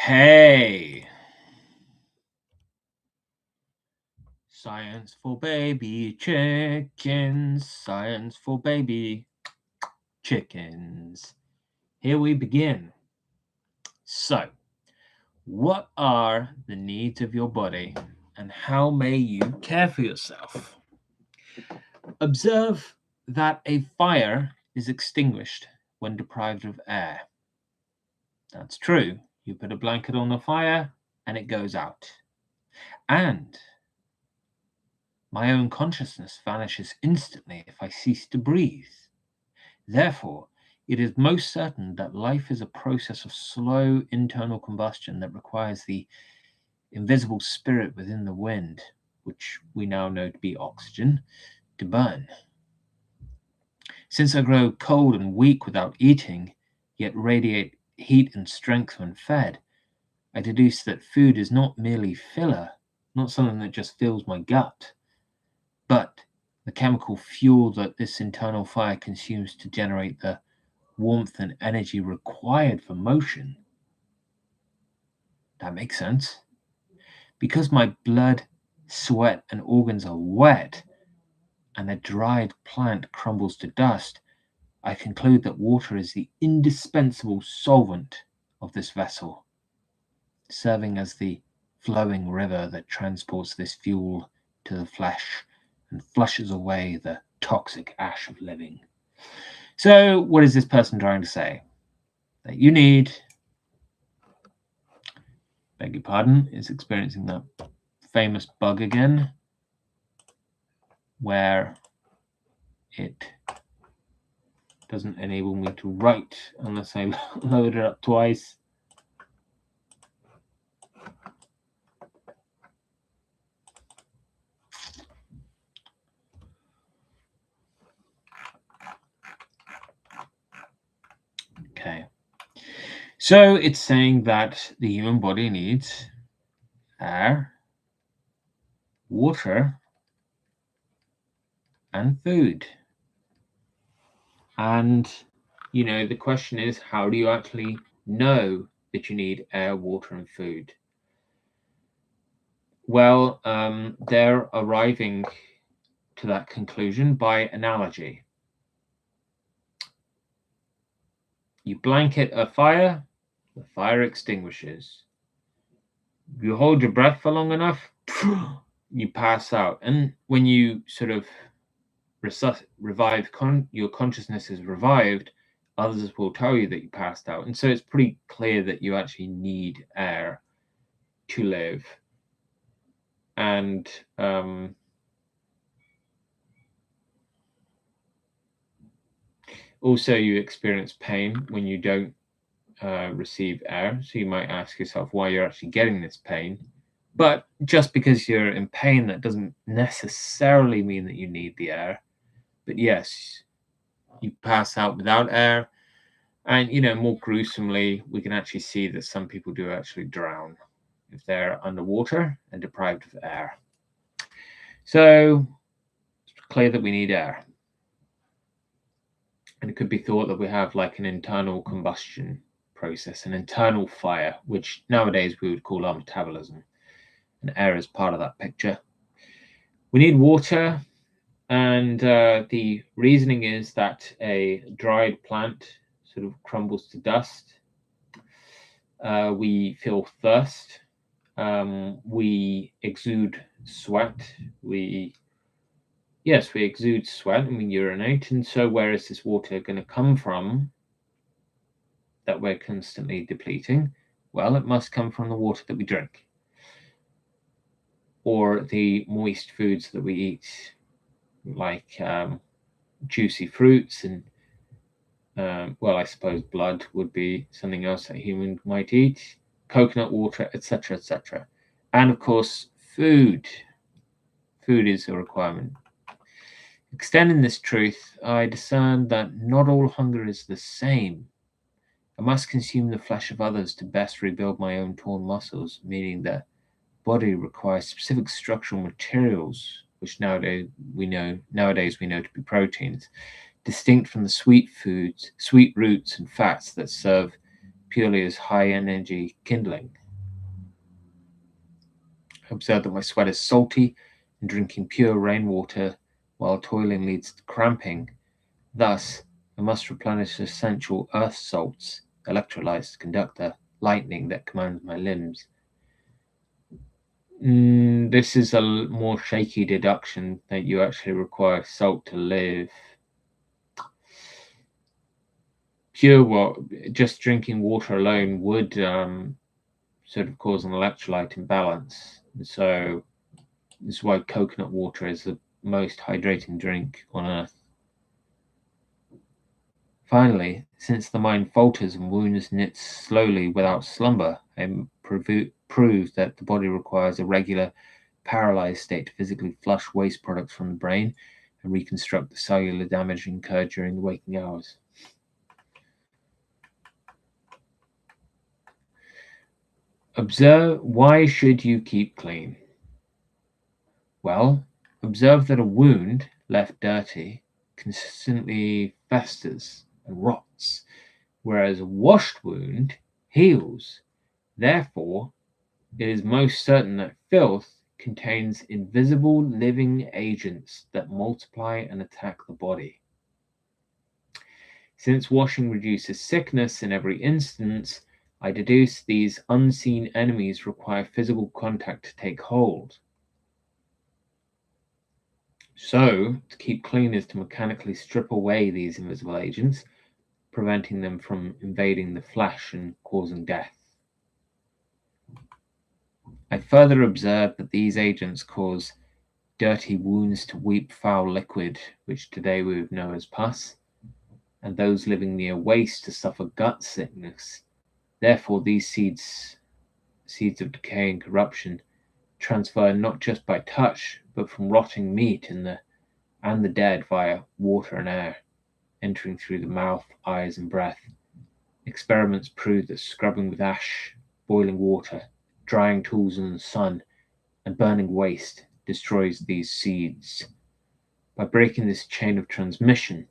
Okay. Science for baby chickens. Science for baby chickens. Here we begin. So, what are the needs of your body and how may you care for yourself? Observe that a fire is extinguished when deprived of air. That's true. You put a blanket on the fire and it goes out. And my own consciousness vanishes instantly if I cease to breathe. Therefore, it is most certain that life is a process of slow internal combustion that requires the invisible spirit within the wind, which we now know to be oxygen, to burn. Since I grow cold and weak without eating, yet radiate heat and strength when fed, I deduce that food is not merely filler, not something that just fills my gut, but the chemical fuel that this internal fire consumes to generate the warmth and energy required for motion. That makes sense. Because my blood, sweat, and organs are wet, and a dried plant crumbles to dust, I conclude that water is the indispensable solvent of this vessel, serving as the flowing river that transports this fuel to the flesh and flushes away the toxic ash of living. So, what is this person trying to say? That you need, beg your pardon, is experiencing that famous bug again, where it doesn't enable me to write unless I load it up twice. Okay. So it's saying that the human body needs air, water, and food. And, the question is, how do you actually know that you need air, water, and food? Well, they're arriving to that conclusion by analogy. You blanket a fire, the fire extinguishes. You hold your breath for long enough, you pass out. And when you sort of revive, your consciousness is revived, others will tell you that you passed out. And so it's pretty clear that you actually need air to live. And also you experience pain when you don't receive air. So you might ask yourself why you're actually getting this pain. But just because you're in pain, that doesn't necessarily mean that you need the air. But yes, you pass out without air. And, more gruesomely, we can actually see that some people do actually drown if they're underwater and deprived of air. So it's clear that we need air. And it could be thought that we have like an internal combustion process, an internal fire, which nowadays we would call our metabolism. And air is part of that picture. We need water, and the reasoning is that a dried plant sort of crumbles to dust. We feel thirst. We exude sweat. We exude sweat and we urinate. And so where is this water going to come from that we're constantly depleting? Well, it must come from the water that we drink or the moist foods that we eat, like juicy fruits and, I suppose blood would be something else that a human might eat, coconut water, etc., etc. And of course, food. Food is a requirement. Extending this truth, I discern that not all hunger is the same. I must consume the flesh of others to best rebuild my own torn muscles, meaning that body requires specific structural materials, which nowadays we know to be proteins, distinct from the sweet foods, sweet roots and fats that serve purely as high energy kindling. Observe that my sweat is salty, and drinking pure rainwater while toiling leads to cramping. Thus, I must replenish essential earth salts, electrolytes to conduct the lightning that commands my limbs. This is a more shaky deduction that you actually require salt to live. Just drinking water alone would sort of cause an electrolyte imbalance. So this is why coconut water is the most hydrating drink on earth. Finally, since the mind falters and wounds knit slowly without slumber, I prove that the body requires a regular paralyzed state to physically flush waste products from the brain and reconstruct the cellular damage incurred during the waking hours. Observe, why should you keep clean? Well, observe that a wound left dirty consistently festers and rots, whereas a washed wound heals. Therefore, it is most certain that filth contains invisible living agents that multiply and attack the body. Since washing reduces sickness in every instance, I deduce these unseen enemies require physical contact to take hold. So, to keep clean is to mechanically strip away these invisible agents, preventing them from invading the flesh and causing death. I further observe that these agents cause dirty wounds to weep foul liquid, which today we would know as pus, and those living near waste to suffer gut sickness. Therefore, these seeds of decay and corruption, transfer not just by touch, but from rotting meat and the dead via water and air, entering through the mouth, eyes, and breath. Experiments prove that scrubbing with ash, boiling water, drying tools in the sun, and burning waste destroys these seeds. By breaking this chain of transmission,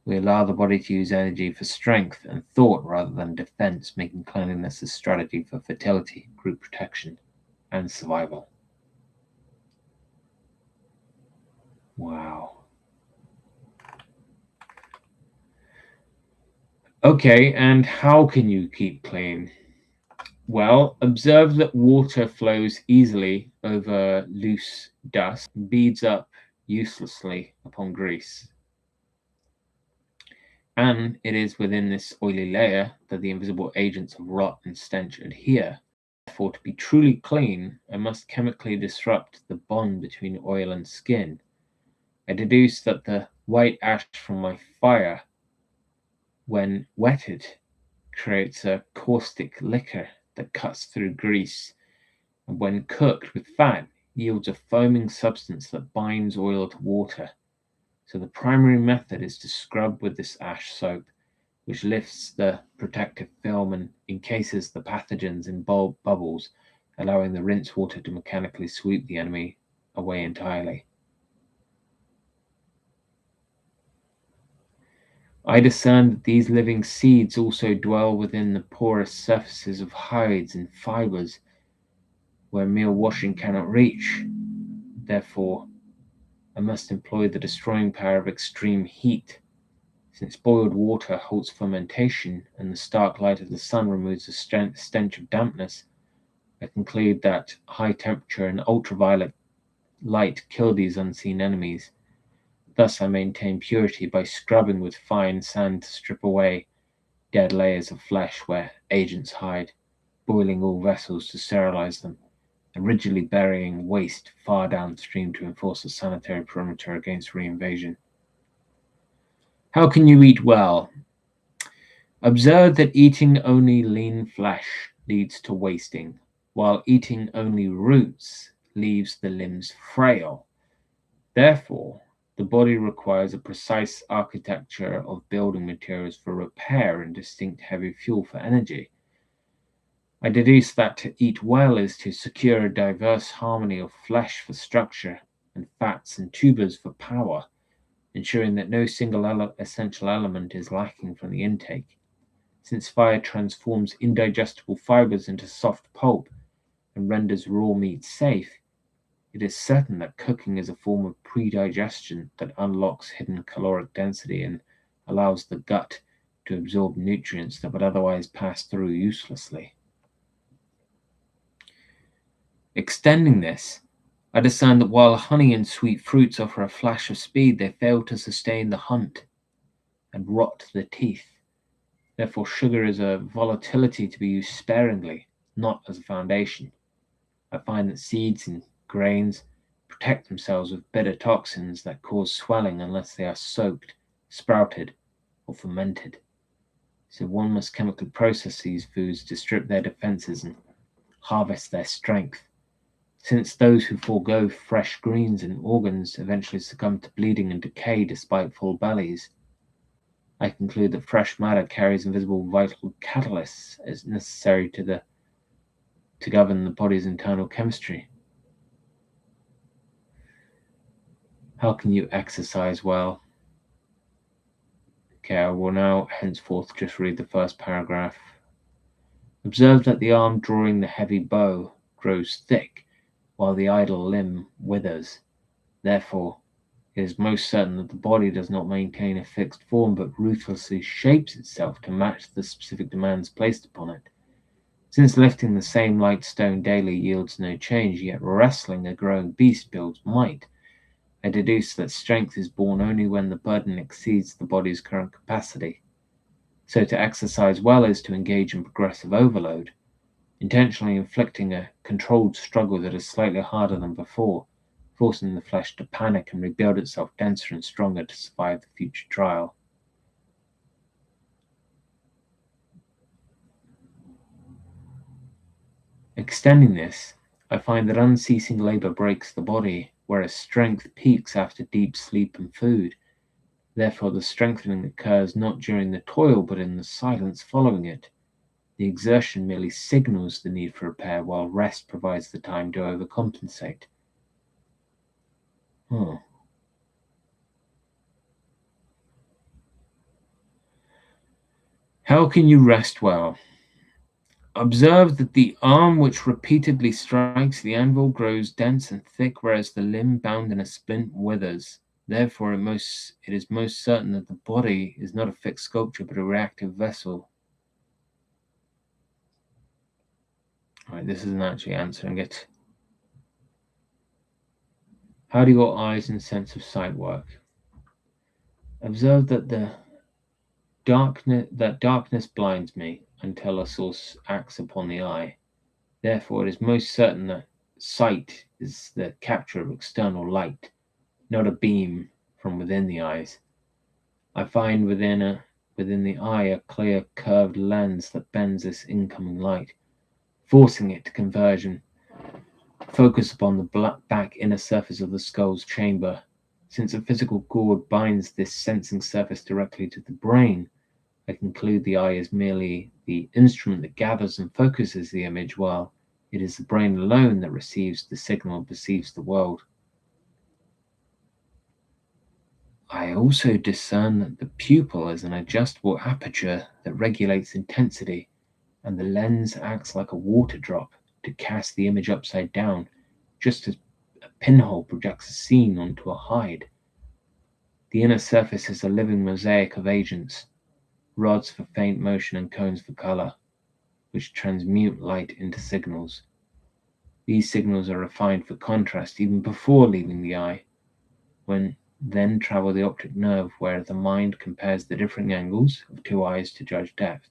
we allow the body to use energy for strength and thought rather than defense, making cleanliness a strategy for fertility, group protection, and survival. Wow. Okay, and how can you keep clean? Well, observe that water flows easily over loose dust and beads up uselessly upon grease. And it is within this oily layer that the invisible agents of rot and stench adhere. Therefore, to be truly clean, I must chemically disrupt the bond between oil and skin. I deduce that the white ash from my fire, when wetted, creates a caustic liquor that cuts through grease, and when cooked with fat, yields a foaming substance that binds oil to water. So the primary method is to scrub with this ash soap, which lifts the protective film and encases the pathogens in bubbles, allowing the rinse water to mechanically sweep the enemy away entirely. I discern that these living seeds also dwell within the porous surfaces of hides and fibers where mere washing cannot reach. Therefore, I must employ the destroying power of extreme heat. Since boiled water halts fermentation and the stark light of the sun removes the stench of dampness, I conclude that high temperature and ultraviolet light kill these unseen enemies. Thus I maintain purity by scrubbing with fine sand to strip away dead layers of flesh where agents hide, boiling all vessels to sterilize them, and rigidly burying waste far downstream to enforce a sanitary perimeter against reinvasion. How can you eat well? Observe that eating only lean flesh leads to wasting, while eating only roots leaves the limbs frail. Therefore, the body requires a precise architecture of building materials for repair and distinct heavy fuel for energy. I deduce that to eat well is to secure a diverse harmony of flesh for structure and fats and tubers for power, ensuring that no single essential element is lacking from the intake. Since fire transforms indigestible fibers into soft pulp and renders raw meat safe, it is certain that cooking is a form of predigestion that unlocks hidden caloric density and allows the gut to absorb nutrients that would otherwise pass through uselessly. Extending this, I discern that while honey and sweet fruits offer a flash of speed, they fail to sustain the hunt and rot the teeth. Therefore, sugar is a volatility to be used sparingly, not as a foundation. I find that seeds and grains protect themselves with bitter toxins that cause swelling unless they are soaked, sprouted, or fermented. So one must chemically process these foods to strip their defenses and harvest their strength. Since those who forego fresh greens and organs eventually succumb to bleeding and decay despite full bellies, I conclude that fresh matter carries invisible vital catalysts as necessary to govern the body's internal chemistry. How can you exercise well? Okay, I will now henceforth just read the first paragraph. Observe that the arm drawing the heavy bow grows thick, while the idle limb withers. Therefore, it is most certain that the body does not maintain a fixed form, but ruthlessly shapes itself to match the specific demands placed upon it. Since lifting the same light stone daily yields no change, yet wrestling a growing beast builds might, I deduce that strength is born only when the burden exceeds the body's current capacity. So to exercise well is to engage in progressive overload, intentionally inflicting a controlled struggle that is slightly harder than before, forcing the flesh to panic and rebuild itself denser and stronger to survive the future trial. Extending this, I find that unceasing labor breaks the body, whereas strength peaks after deep sleep and food. Therefore, the strengthening occurs not during the toil, but in the silence following it. The exertion merely signals the need for repair, while rest provides the time to overcompensate. How can you rest well? Observe that the arm which repeatedly strikes the anvil grows dense and thick, whereas the limb bound in a splint withers. Therefore, it is most certain that the body is not a fixed sculpture, but a reactive vessel. All right, this isn't actually answering it. How do your eyes and sense of sight work? Observe that darkness blinds me until a source acts upon the eye. Therefore, it is most certain that sight is the capture of external light, not a beam from within the eyes. I find within the eye a clear curved lens that bends this incoming light, forcing it to converge and focus upon the back inner surface of the skull's chamber. Since a physical cord binds this sensing surface directly to the brain, I conclude the eye is merely the instrument that gathers and focuses the image, while it is the brain alone that receives the signal and perceives the world. I also discern that the pupil is an adjustable aperture that regulates intensity, and the lens acts like a water drop to cast the image upside down, just as a pinhole projects a scene onto a hide. The inner surface is a living mosaic of agents, rods for faint motion and cones for color, which transmute light into signals. These signals are refined for contrast even before leaving the eye, when then travel the optic nerve, where the mind compares the differing angles of two eyes to judge depth.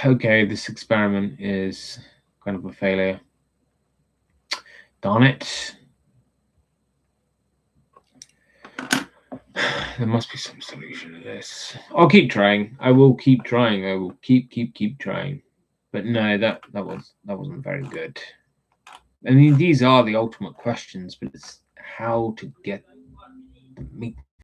Okay, this experiment is kind of a failure. Darn it. There must be some solution to this. I'll keep trying. I will keep trying. I will keep trying. But no, that wasn't very good. I mean, these are the ultimate questions, but it's how to get the meat